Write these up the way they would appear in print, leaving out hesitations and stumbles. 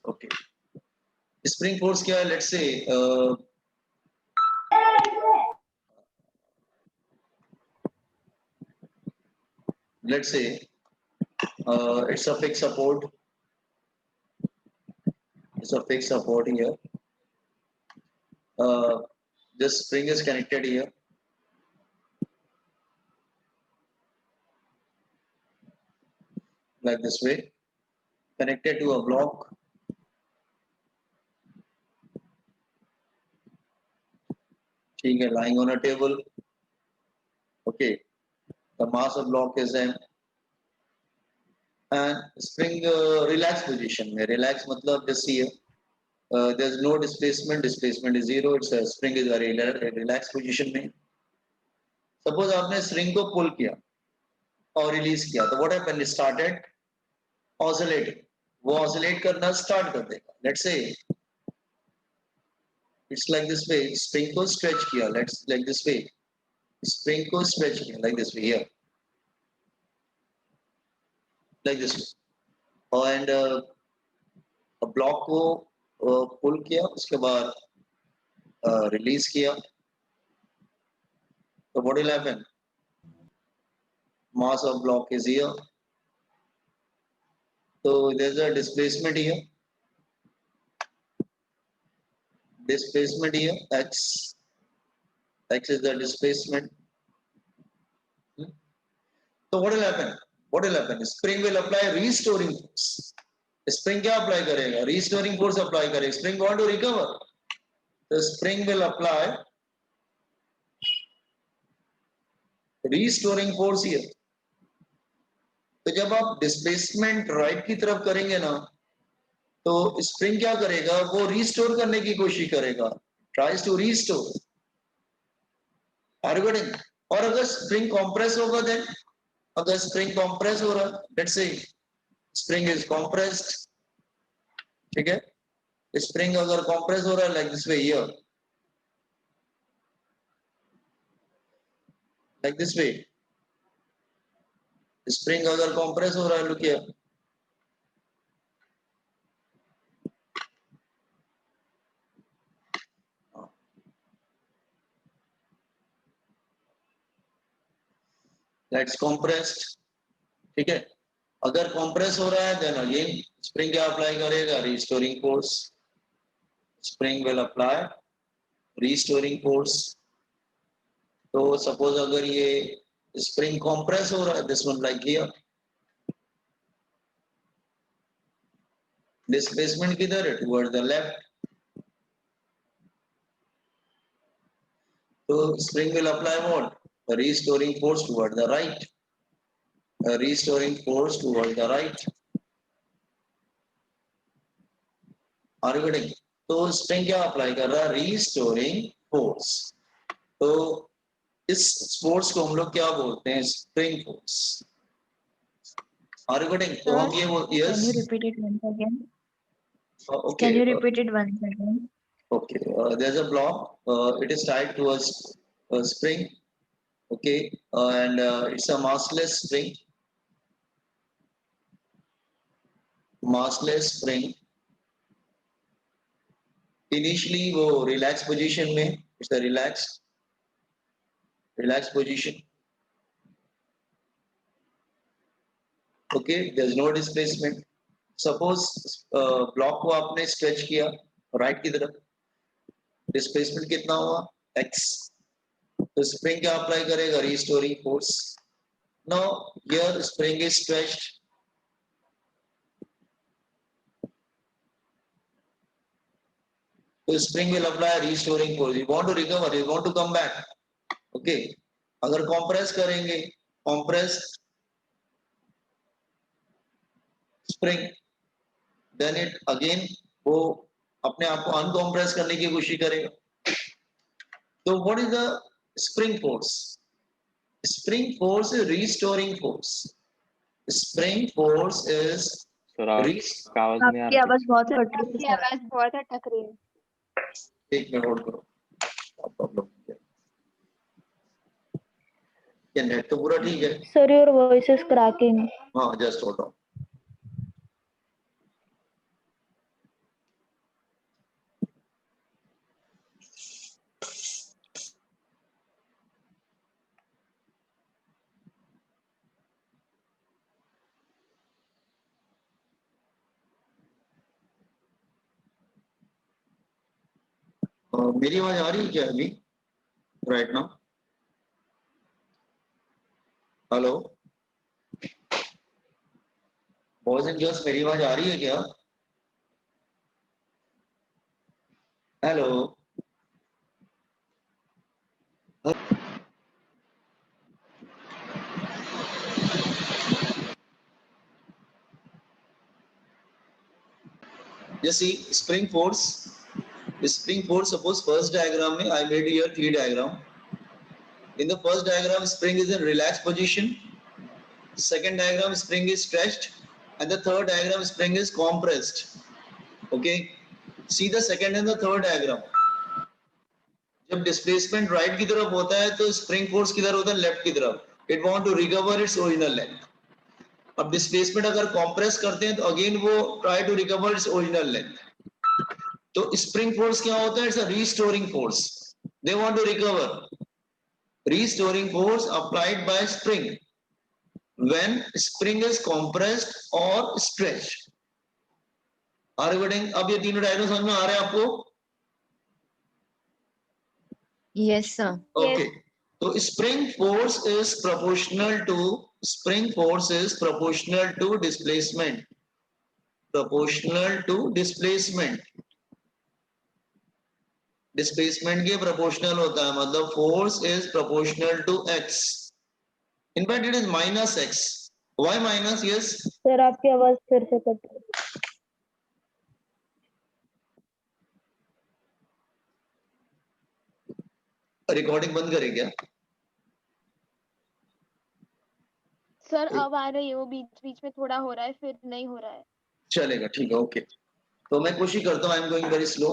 Okay, spring force क्या है? Let's say it's a fixed support. It's a fixed support here. This spring is connected here. Like this way, connected to a block. ठीक है, lying on a table. Okay, the mass of block is M. And spring relaxed position में, relax मतलब just here. There's no displacement. Displacement is zero. It's a spring is a relaxed position में. Suppose आपने spring को pull किया और release किया, तो what happened? It started oscillating. वो oscillate करना start कर देगा. Let's say it's like this way. Spring को stretch किया. Let's like this way. Spring को stretch किया like this way here. Like this way. And block को pull किया, उसके बाद release किया. So what will happen? Mass of block is here. So there's a displacement here. Displacement here, x. X is the displacement. So what will happen? What will happen? Spring will apply restoring force. Spring क्या apply करेगा? Restoring force apply करेगा. Spring want to recover. The spring will apply restoring force here. तो जब आप displacement right की तरफ करेंगे ना, तो स्प्रिंग क्या करेगा? वो रिस्टोर करने की कोशिश करेगा. Tries to restore. आर्गुमेंट. और अगर स्प्रिंग कंप्रेस होगा, देन अगर स्प्रिंग कंप्रेस हो रहा, let's say spring is compressed, ठीक है, स्प्रिंग अगर कंप्रेस हो रहा है like this way here, like this way, spring अगर कंप्रेस हो रहा है, लुक हियर, दैट्स कंप्रेस्ड, ठीक है. अगर कंप्रेस हो रहा है, देन अगेन स्प्रिंग क्या अप्लाई करेगा? Restoring force. Spring will apply restoring force. तो सपोज अगर ये स्प्रिंग कंप्रेस हो रहा है, this one like here, displacement किधर है? Toward the left. तो spring will apply what? Restoring force toward the right. Restoring force towards the right. Are you getting? तो स्प्रिंग क्या अप्लाई कर रहा है? Restoring force. तो इस फोर्स को हम लोग क्या बोलते हैं? Spring force. Are you getting? तो हम ये वो yes. Can you repeat it once again? Okay. Can you repeat it once again? Okay. There's a block. It is tied to a spring. Okay. And it's a massless spring. Massless spring. Initially वो relaxed position में, it's a relaxed position. Okay, there's no displacement. Suppose block को आपने stretch किया right की तरफ, displacement कितना हुआ? x. तो spring क्या apply करेगा? Restoring force. Now here spring is stretched. So spring will apply restoring force. You want to recover, you want to come back. Okay. अगर compress करेंगे, compressed spring, then it again वो अपने आप को uncompress करने की कोशिश करेगा. So what is the spring force? Spring force is restoring force. Spring force is आपकी आवाज बहुत अटक रही है. एक मिनट होल्ड करो. प्रॉब्लम क्या? नेट तो पूरा ठीक है. Sir, your voice is cracking. हाँ, just hold on. मेरी आवाज आ रही है क्या अभी right now? Hello boys and girls, मेरी आवाज आ रही है क्या? Hello you see spring force. Suppose first diagram में I made here three diagram. In the first diagram spring is in relaxed position, second diagram spring is stretched, and the third diagram spring is compressed. Okay, see the second and the third diagram. जब displacement right की तरफ होता है तो spring force किधर होता है? Left की तरफ. It want to recover its original length. अब डिस्प्लेसमेंट अगर कंप्रेस करते हैं तो अगेन वो try to recover its original length. तो स्प्रिंग फोर्स क्या होता है? It's a restoring force. They want to recover. Restoring force applied by spring when spring is compressed or stretched. Are you getting? अब ये तीनों diagram समझ में आ रहे हैं आपको? Yes, sir. Okay. So spring force is proportional to displacement. Proportional to displacement. Displacement के proportional होता है, मतलब force is proportional to x. In fact, it is minus x. Why minus? Yes. Sir आपकी आवाज फिर से कट रही है. रिकॉर्डिंग बंद करें क्या? सर अब आ रही है, वो बीच बीच में थोड़ा हो रहा है, फिर नहीं हो रहा है. चलेगा, ठीक है, ओके. तो मैं कोशिश करता हूँ. I am going very slow.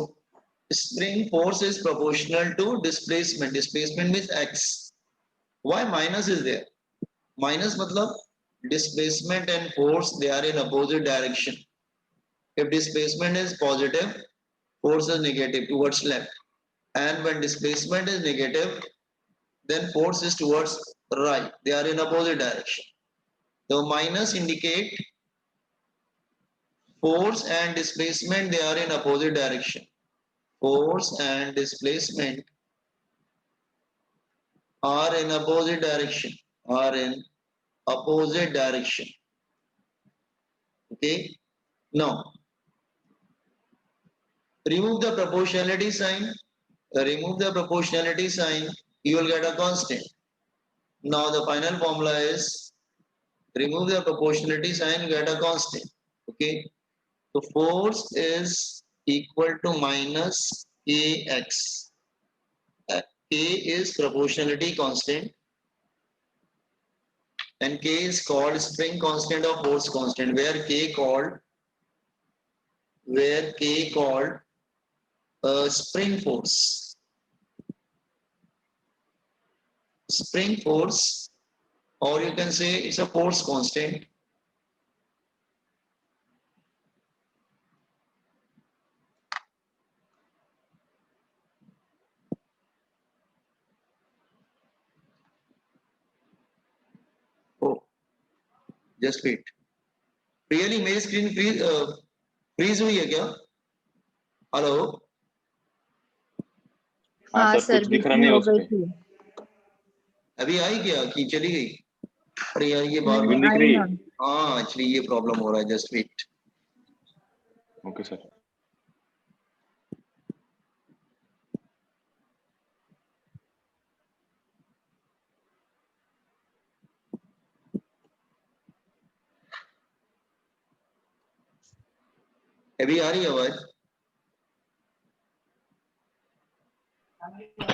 Spring force is proportional to displacement. Displacement means x. Why minus is there? Minus मतलब displacement and force, they are in opposite direction. If displacement is positive, force is negative towards left. And when displacement is negative, then force is towards right. They are in opposite direction. So minus indicate force and displacement, they are in opposite direction. Force and displacement are in opposite direction. Okay. Now remove the proportionality sign. You will get a constant. Now the final formula is remove the proportionality sign, you get a constant. Okay. So force is equal to minus kx. K is proportionality constant, and K is called spring constant or force constant, where K called spring force. Spring force, or you can say it's a force constant. Oh, just wait. Really मेरी screen freeze हुई है क्या? Hello. हाँ sir, कुछ दिख रहा बीच में नहीं हो उस गई पे. थी. अभी आई क्या कि चली गई? अरे यार ये बार नहीं, दिख आई रही है. ना. हाँ एक्चुअली ये प्रॉब्लम हो रहा है. Just wait. Okay sir. अभी आ रही है आवाज?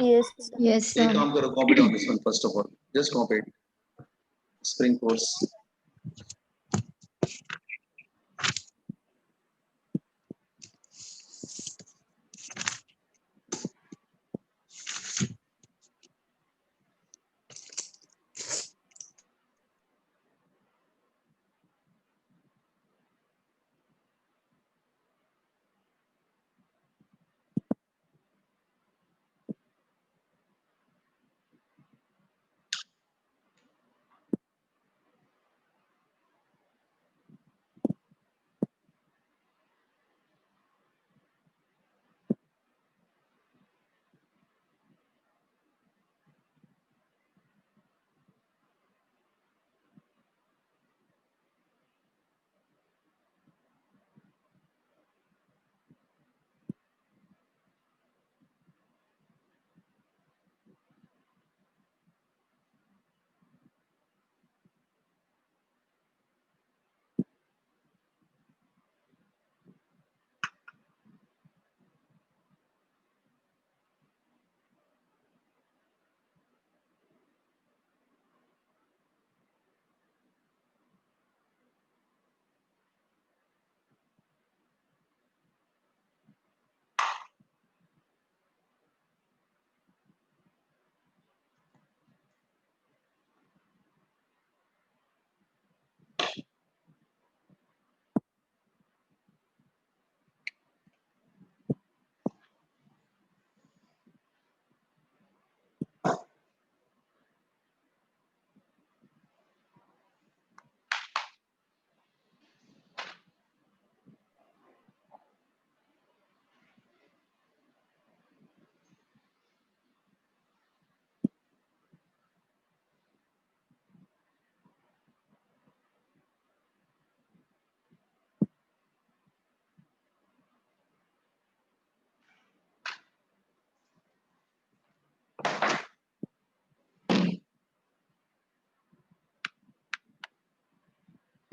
Yes, yes एक sir. काम करो, copy down this one first of all. Just copy spring force.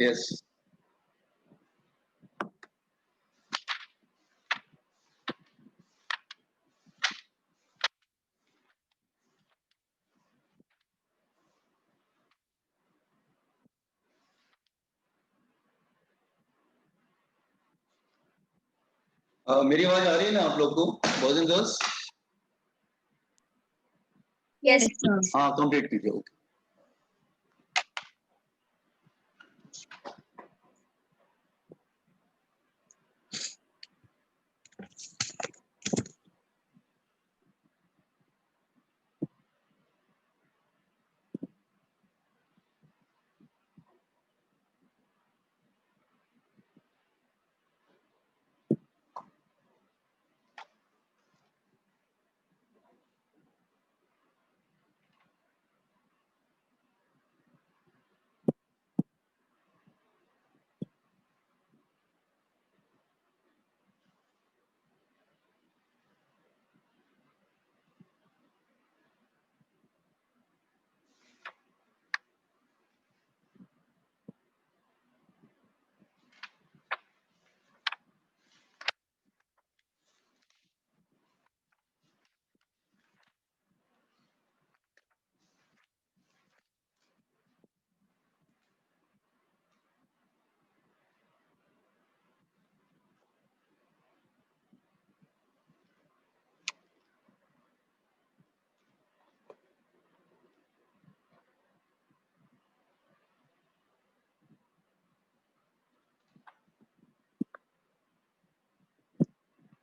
Yes. मेरी आवाज आ रही है ना आप लोग को, boys and girls? Yes, sir. हाँ, कंप्लीट कीजिए। ओके।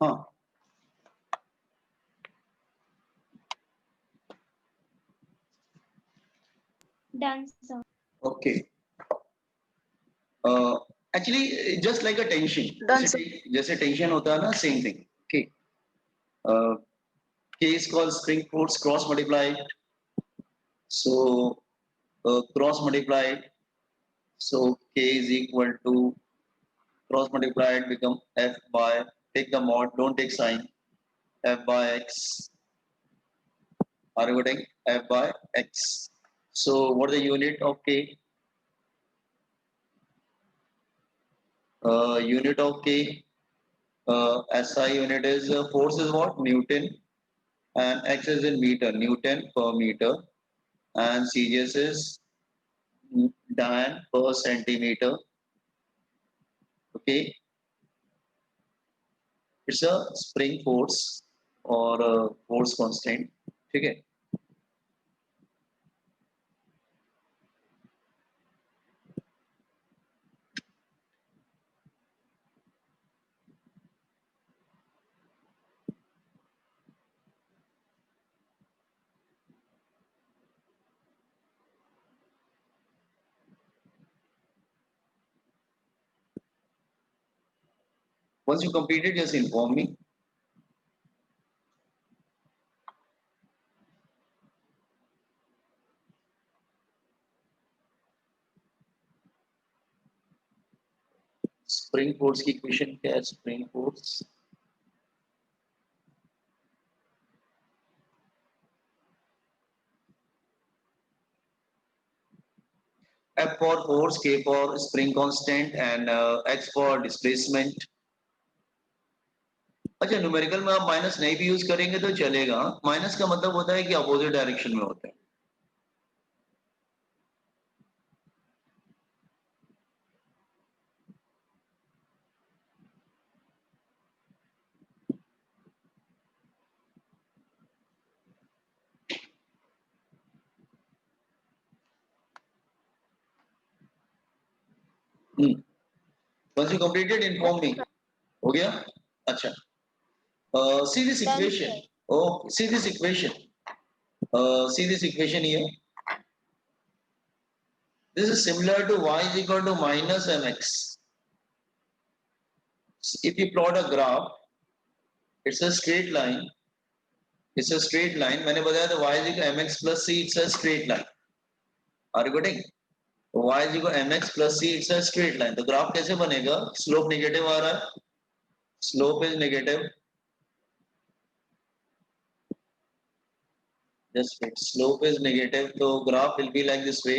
हाँ, Done, sir. Okay. Actually just like अ टेंशन, Done, जैसे टेंशन होता है ना, same thing. Okay. K is called spring force cross multiplied. So cross multiplied. So K is equal to cross multiplied become F by, take the mod, don't take sign, F by X. Are you getting F by X? So what is the unit of K? Unit of K, SI unit is force is what? Newton, and X is in meter, Newton per meter, and CGS is Dan per centimeter. Okay, it's a spring force or a force constant. ठीक है? Once you complete it, just inform me. Spring force की equation क्या है? Spring force F for force, K for spring constant, and X for displacement. अच्छा, numerical में आप minus नहीं भी यूज करेंगे तो चलेगा। माइनस का मतलब होता है कि अपोजिट डायरेक्शन में होता है। Once you completed, inform me. हो गया? अच्छा। See this Done, equation. sir. Oh, see this equation. See this equation here. This is similar to y is equal to minus mx. If you plot a graph, it's a straight line. It's a straight line. मैंने बताया था y is equal to mx plus c. It's a straight line. Are you getting? Y is equal to mx plus c. It's a straight line. तो graph कैसे बनेगा? Slope negative आ रहा है. Slope is negative. Just wait. Slope is negative. So graph will be like this way.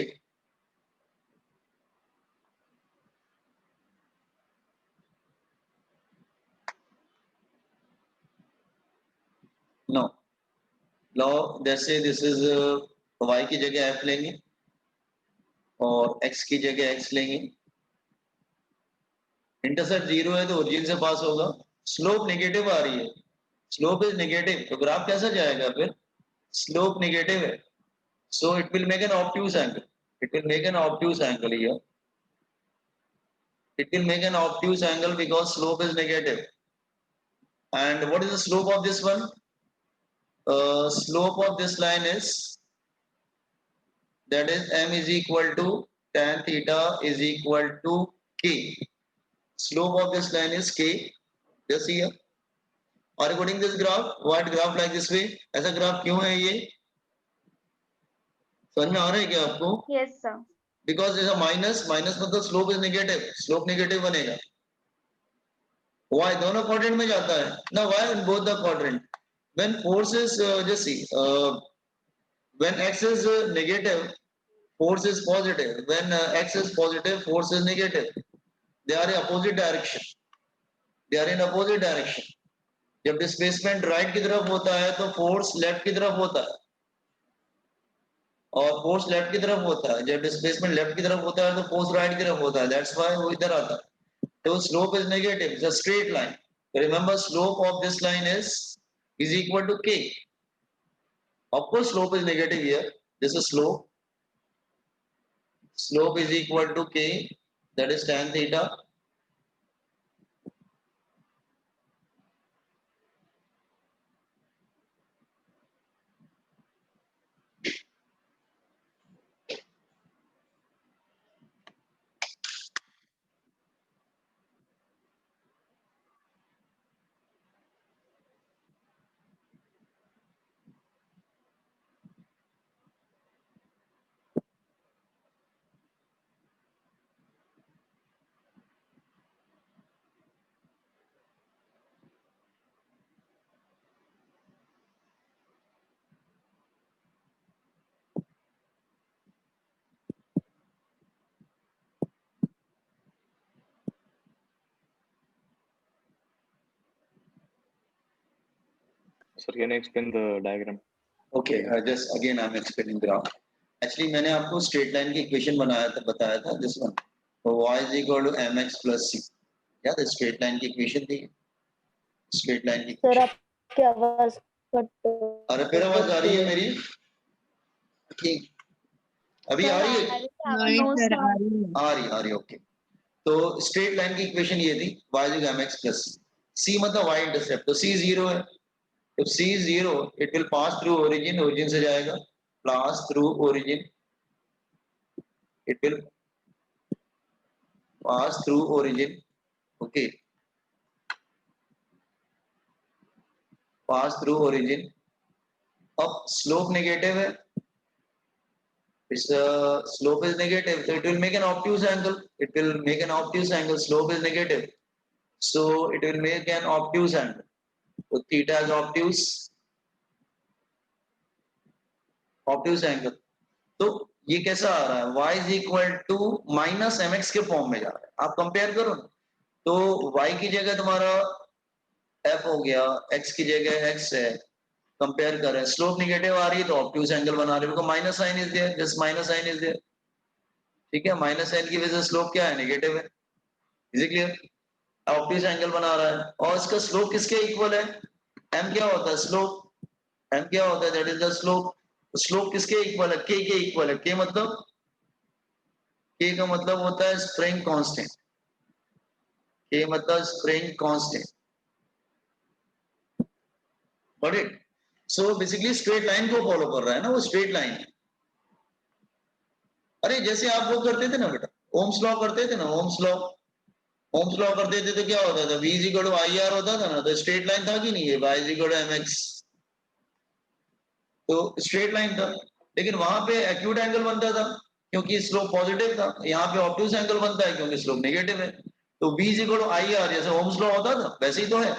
No law जैसे this is y की जगह f लेंगे और x की जगह x लेंगे, इंटरसेप्ट 0 है तो ओरिजिन से पास होगा, स्लोप नेगेटिव आ रही है, स्लोप इज नेगेटिव तो ग्राफ कैसा जाएगा फिर, स्लोप नेगेटिव है, so it will make an obtuse angle, it will make an obtuse angle here, it will make an obtuse angle because slope is negative. And what is the slope of this one? Slope of this line is, that is m is equal to tan theta is equal to k. Slope of this line is k, just here. Or according this graph, what graph like this way? ऐसा graph क्यों है ये? समझ में आ रहा है क्या आपको? Yes, sir. Because is a minus, minus मतलब slope is negative, slope negative बनेगा. Why? दोनों quadrant में जाता है. Now why in both the quadrant? When force is just see, when x is negative, force is positive. When x is positive, force is negative. They are in opposite direction. They are in opposite direction. जब displacement right की तरफ होता है तो force left की तरफ होता है, और फोर्स लेफ्ट की तरफ होता है, जब डिस्प्लेसमेंट लेफ्ट की तरफ होता है तो फोर्स राइट की तरफ होता है, दैट्स व्हाई वो इधर आता है. तो slope is negative, it's a straight line. Remember slope of this line is equal to k. Of course slope is negative here, this is slope is equal to k, that is tan theta. Sir, can you explain the diagram? Okay, just again I'm explaining graph. Actually मैंने आपको straight line की equation बनाया था, बताया था this one, y is equal to mx plus c. याद है straight line की इक्वेशन थी, स्ट्रेट लाइन की सर इक्वेशन. आपकी आवाज कट. अरे फिर आवाज आ रही है मेरी? ठीक, अभी आ रही है? No, sir. आ रही ओके. तो स्ट्रेट लाइन की इक्वेशन ये थी, y is equal to mx plus c. c मतलब y इंटरसेप्ट, तो c 0 है. If c is 0, it will pass through origin, origin से जाएगा, pass through origin, it will pass through origin, okay, pass through origin. अब slope negative है, its slope is negative, so it will make an obtuse angle, it will make an obtuse angle, slope is negative, so it will make an obtuse angle, so theta is obtuse angle. तो ये कैसा आ रहा है, y is equal to minus mx के form में जा रहा है. आप कंपेयर करो ना, तो y की जगह तुम्हारा f हो गया, x की जगह x है, कंपेयर कर रहे हैं, स्लोप नेगेटिव आ रही है तो ऑब्ट्यूज एंगल बना रहे हो, minus sign is there, just minus sign is there. ठीक है, माइनस साइन की वजह से स्लोप क्या है, नेगेटिव है. Is it clear? Obtuse angle बना रहा है, और इसका स्लोप किसके इक्वल है, m क्या होता है स्लोप, m क्या होता है, that is the slope. Slope किसके इक्वल है, k के इक्वल है. k मतलब, k का मतलब होता है स्प्रिंग कांस्टेंट, k मतलब spring constant. Got it? So basically straight line को फॉलो कर रहा है ना, वो स्ट्रेट लाइन है. अरे जैसे आप वो करते थे ना बेटा, ओम्स लॉ करते थे ना, ओम्स लॉ करते थे तो क्या होता था, v is equal to I R होता था ना, तो स्ट्रेट लाइन था कि नहीं है, y is equal to mx, तो स्ट्रेट लाइन था. लेकिन वहां पे एक्यूट एंगल बनता था क्योंकि स्लोप पॉजिटिव था, यहाँ पे ऑब्ट्यूज एंगल बनता है क्योंकि स्लोप नेगेटिव है. तो v is equal to I R, जैसे ओम्स लॉ होता था वैसे ही तो है,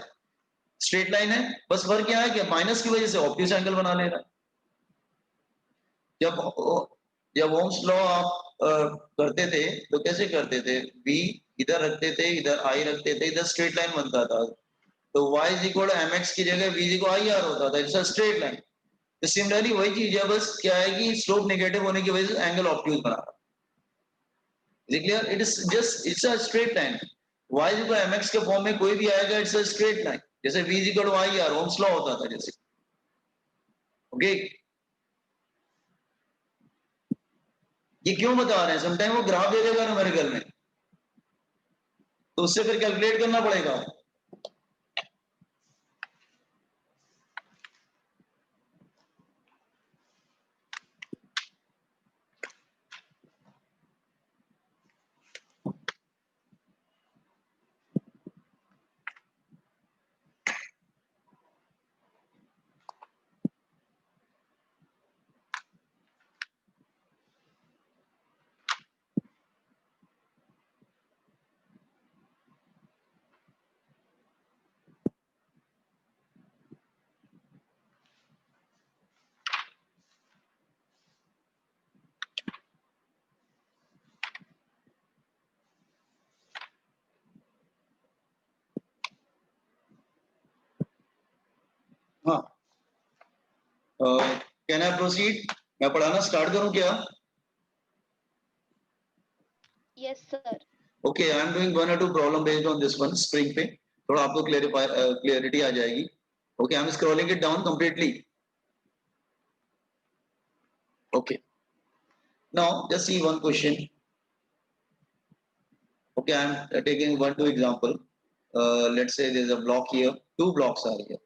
स्ट्रेट लाइन है, बस फर्क क्या है कि माइनस की वजह से ऑब्ट्यूज एंगल बना ले रहा है. जब ओम्स लॉ आप करते थे तो कैसे करते थे, v इधर रखते थे, इधर आई रखते थे, इधर स्ट्रेट लाइन बनता था, तो y is equal to mx की जगह v is equal I R होता था, इट्स अ स्ट्रेट लाइन। तो सिमिलरली वही चीज है, बस क्या है कि स्लोप नेगेटिव होने की वजह से एंगल ऑब्ट्यूज बना रहा है। Is it clear? It is just it's a straight line. y is equal to mx के फॉर्म में कोई भी आएगा, it's a straight line. जैसे v is equal to i r, ohms law होता था जैसे। ओके, ये क्यों बता रहे हैं? समटाइम वो ग्राफ दे देगा न्यूमेरिकल में, तो उससे फिर कैलकुलेट करना पड़ेगा। हाँ, कैन आई प्रोसीड? मैं पढ़ाना स्टार्ट करूं क्या? Yes, sir. Okay, I am doing one और two problem based on this one spring पे, थोड़ा आपको क्लियरिटी आ जाएगी। Okay, I am scrolling it down completely. Okay, now just see one question. Okay, I am taking one two example. Let's say there is a block here. Two blocks are here.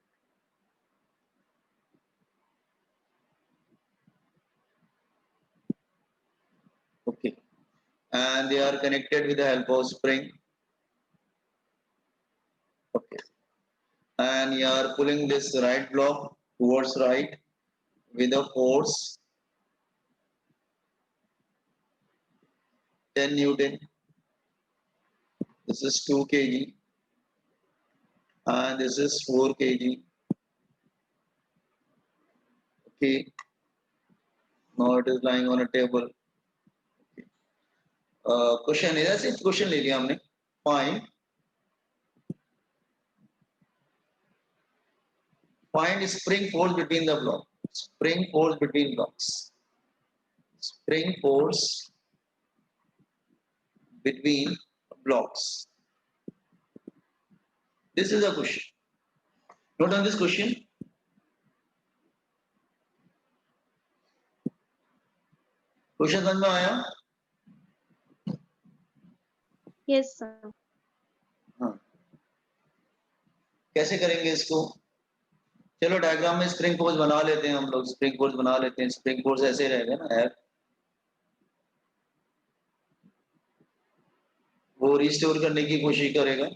Okay, and they are connected with the help of spring. Okay, and you are pulling this right block towards right with a force 10 Newton. This is 2 kg, and this is 4 kg. Okay, now it is lying on a table. Okay. Question is ऐसे question ले लिया हमने। Find spring force between the block. Spring force between blocks. Spring force between blocks. This is a question. Note on this question. Question समझ में आया? Yes, sir. हाँ, कैसे करेंगे इसको? चलो डायग्राम में स्प्रिंग फोर्स बना लेते हैं हम लोग। स्प्रिंग फोर्स बना लेते हैं। स्प्रिंग फोर्स ऐसे रहेगा ना F, वो रिस्टोर करने की कोशिश करेगा।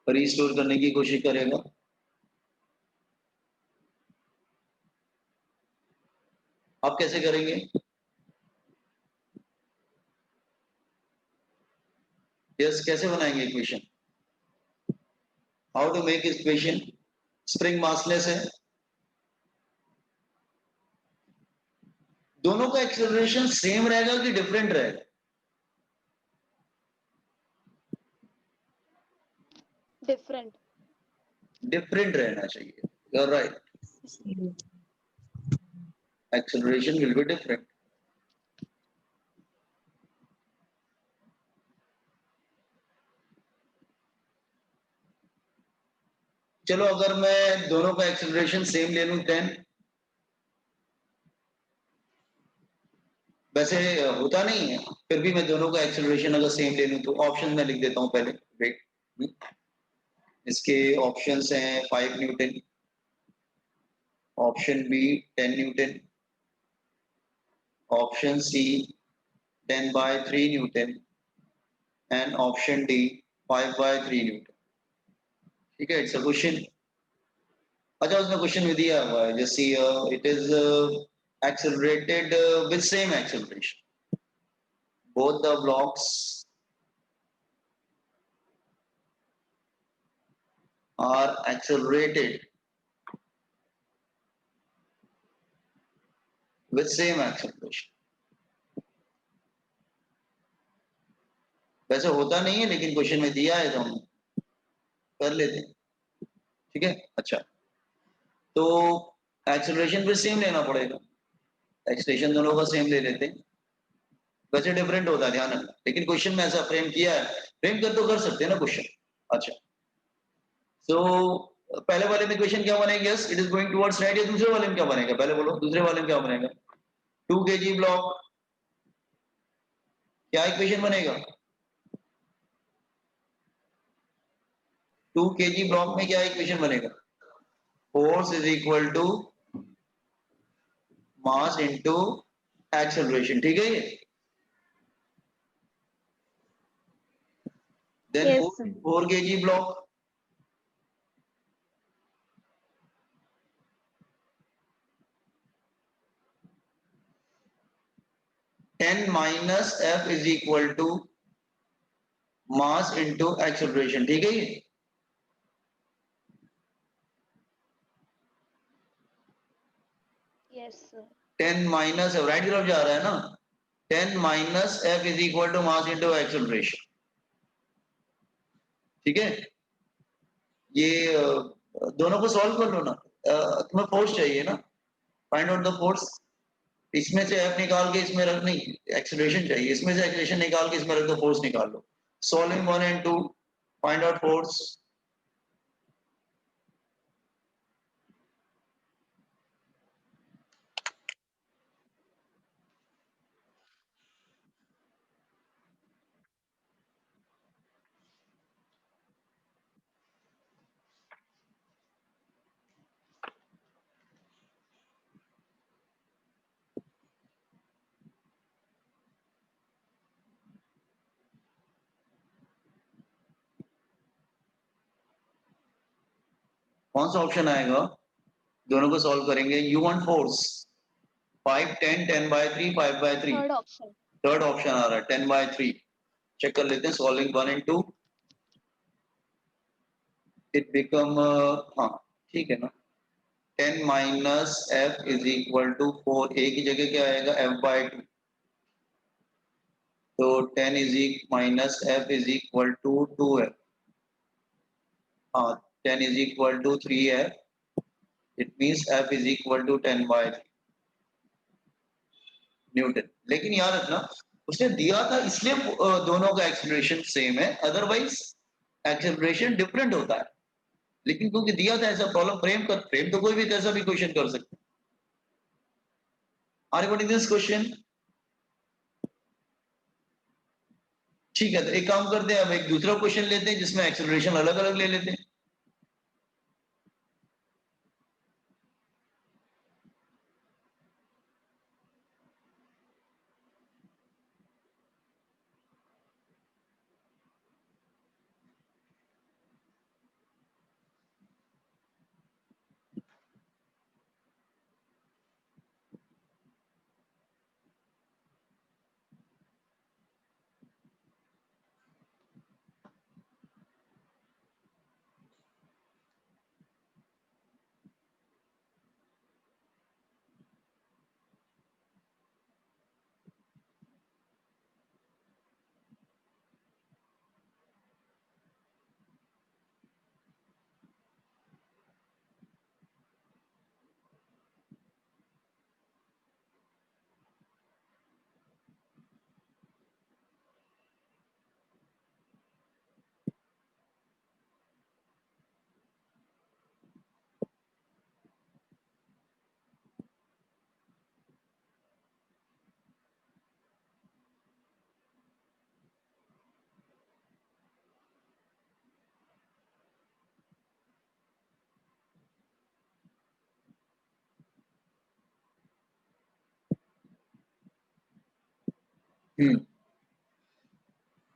रिस्टोर करने की कोशिश करेगा। आप कैसे करेंगे? यस, कैसे बनाएंगे equation? How to make equation? Spring massless है, दोनों का एक्सेलरेशन सेम रहेगा कि डिफरेंट रहेगा? Different. डिफरेंट रहना चाहिए। You are right, acceleration will be different. चलो अगर मैं दोनों का एक्सेलरेशन सेम ले लूं 10, वैसे होता नहीं है, फिर भी मैं दोनों का एक्सेलरेशन अगर सेम ले लूं तो ऑप्शन में लिख देता हूं पहले। वेट, इसके ऑप्शंस हैं 5 newton, option B 10 newton, option C 10/3 newton and option D 5/3 newton. ठीक है, इट्स अ क्वेश्चन। अच्छा, उसने क्वेश्चन में दिया हुआ है जैसे it is accelerated with same acceleration. Both the blocks are accelerated with same acceleration. वैसे होता नहीं है लेकिन क्वेश्चन में दिया है तो हम कर लेते हैं, ठीक है। अच्छा, तो एक्सेलरेशन भी सेम लेना पड़ेगा, एक्सेलरेशन दोनों का सेम ले लेते हैं। वैसे डिफरेंट होता है, ध्यान रखना, लेकिन क्वेश्चन में ऐसा फ्रेम किया है, फ्रेम कर तो कर सकते हैं ना क्वेश्चन। अच्छा, सो पहले वाले में क्वेश्चन क्या बनेगा, yes it is going towards right, या दूसरे वाले में क्या बनेगा, पहले बोलो दूसरे वाले में क्या बनेगा। 2 kg ब्लॉक, क्या इक्वेशन बनेगा, 2 kg ब्लॉक में क्या इक्वेशन बनेगा, force is equal to mass into acceleration, ठीक है ये। Then Yes, sir. 4 kg block, ten minus F is equal to mass into acceleration, ठीक है ये। Yes, sir. 10 minus F right तरफ जा रहा है ना, 10 minus F is equal to mass into acceleration, ठीक है। ये दोनों को सॉल्व कर लो ना, तुम्हें फोर्स चाहिए ना, फाइंड आउट द फोर्स। इसमें से एफ निकाल के इसमें रख, नहीं एक्सेलरेशन चाहिए, इसमें से एक्सेलरेशन निकाल के इसमें रख दो, फोर्स निकाल लो। Solving 1 and 2, find out force. कौन सा ऑप्शन आएगा, दोनों को सॉल्व करेंगे। You want force 5 10 10/3 5/3, Third option. Third option आ रहा है 10/3। चेक कर लेते हैं, सॉल्विंग 1 and 2, इट बिकम हाँ ठीक है ना, 10 minus F is equal to 4, A की जगह क्या आएगा f/2, तो 10 is minus F is equal to 2f, हाँ 10 is equal to 3f, it means f is equal to 10/3 newton. लेकिन याद रखना उसने दिया था इसलिए दोनों का एक्सेलरेशन सेम है, अदरवाइज एक्सेलरेशन डिफरेंट होता है, लेकिन क्योंकि दिया था ऐसा प्रॉब्लम, फ्रेम तो कोई भी कैसा भी क्वेश्चन कर सकते हैं। Are you getting this question, ठीक है। तो एक काम करते हैं, अब एक दूसरा क्वेश्चन लेते हैं जिसमें एक्सेलरेशन अलग अलग ले लेते हैं।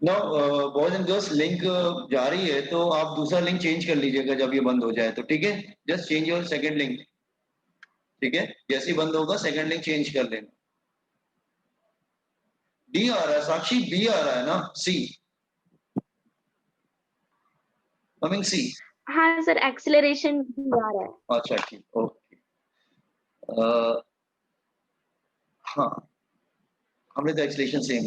No boys and girls, link जा रही है तो आप दूसरा लिंक चेंज कर लीजिएगा जब ये बंद हो जाए तो, ठीक है। Just change your second link, ठीक है, जैसे ही बंद होगा सेकंड लिंक चेंज कर लेना। डी आ रहा है साक्षी, बी आ रहा है ना, सी कमिंग सी। हाँ सर, एक्सेलरेशन भी आ रहा है। अच्छा ठीक, ओके। हाँ हमने तो एक्सलेशन सेम